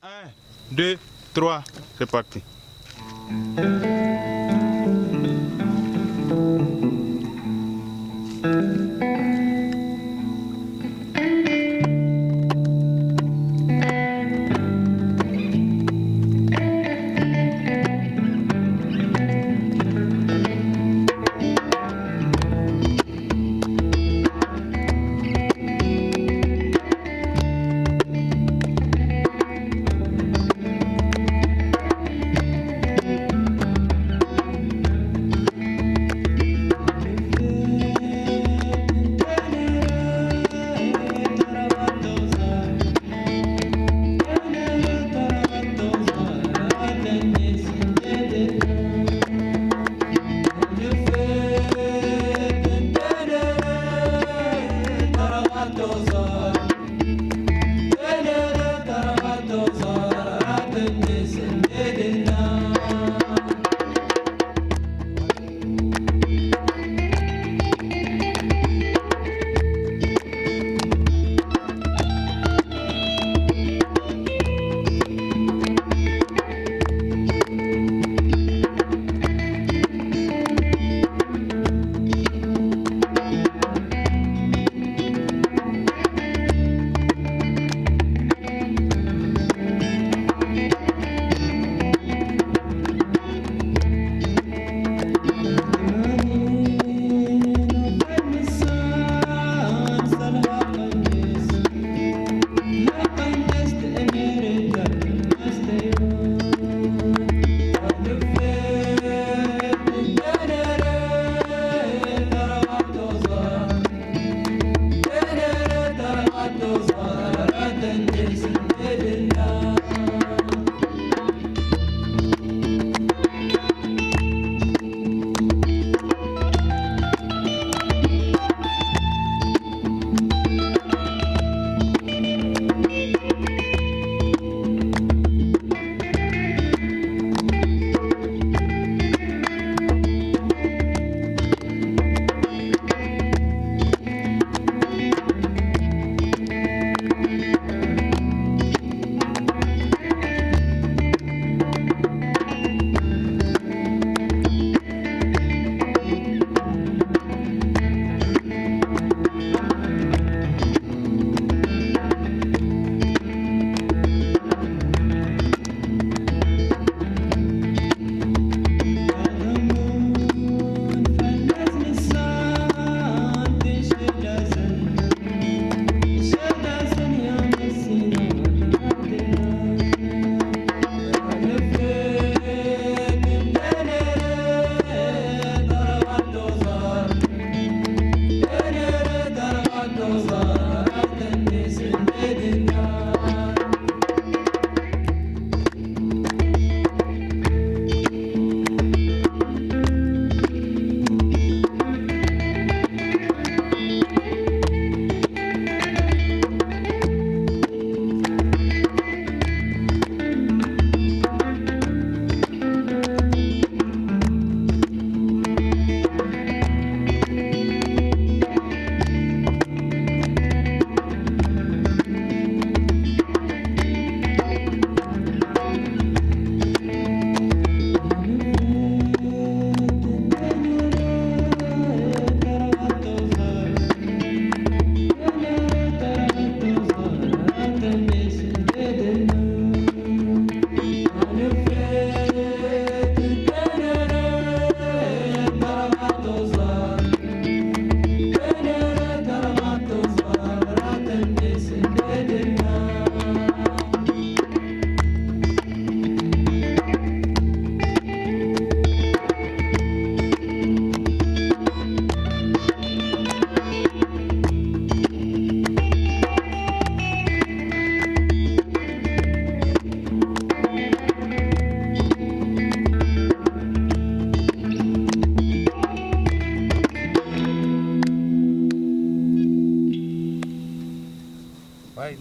Un, deux, trois, c'est parti.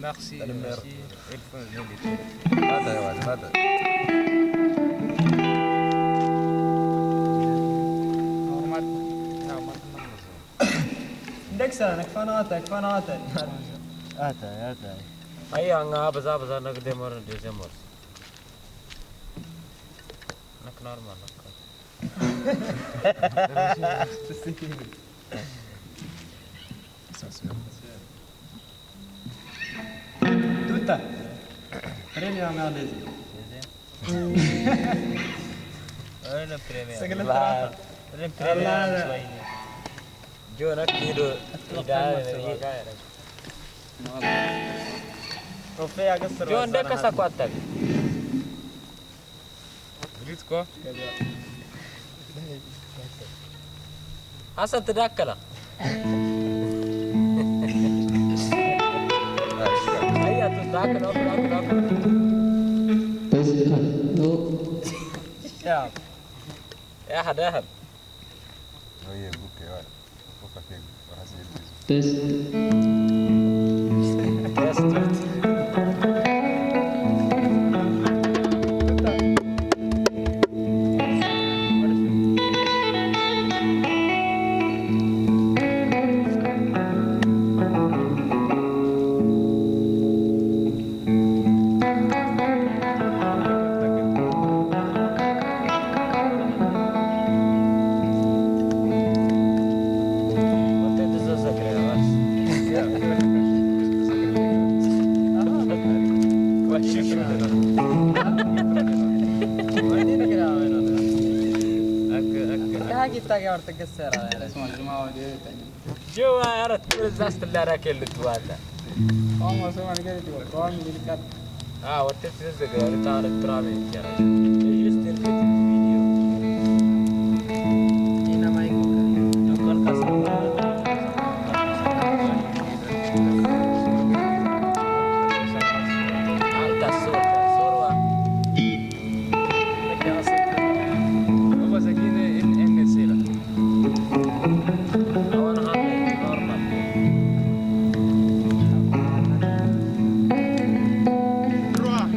Merci. Merci. تفضل. دكسانك فناتك هاتي Aí anga baza nak demor dezemor. Nak normal nak. Tuta. Premi a mea lezi. Ana premi. Secretar. Premi. Jo nak kilo. Trofei agasar. Jo anda kasakwatan. Begitu kok? Asa terdakala. Ayah tu dakala. Siap. Ya hadahab. Oh iya, bukan ya. Kau pakai bahasa Inggris. Kita yang orang tergeser lah. Semua dia tanya. Jo ayah tu zast lara kelu tuata. Kau masuk mana kali tu? Kau ni dekat. Waktu itu segera tarik terapi. Just terkait video. Ini nama itu. Bukan kasih. Alta sorwa. Vamos aqui em cela. Awan hamil normal. Trois.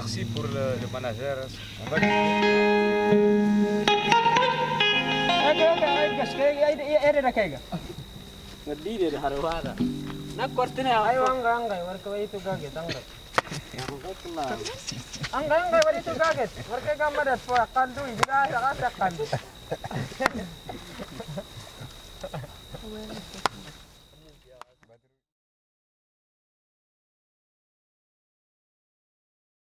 merci pour le manager. On va Ngediri di haruara. Nak kortine Ayo apa? angga warga itu kaget angga. Angga wari itu kaget. Warga gambar dat po kandu juga asa kandu.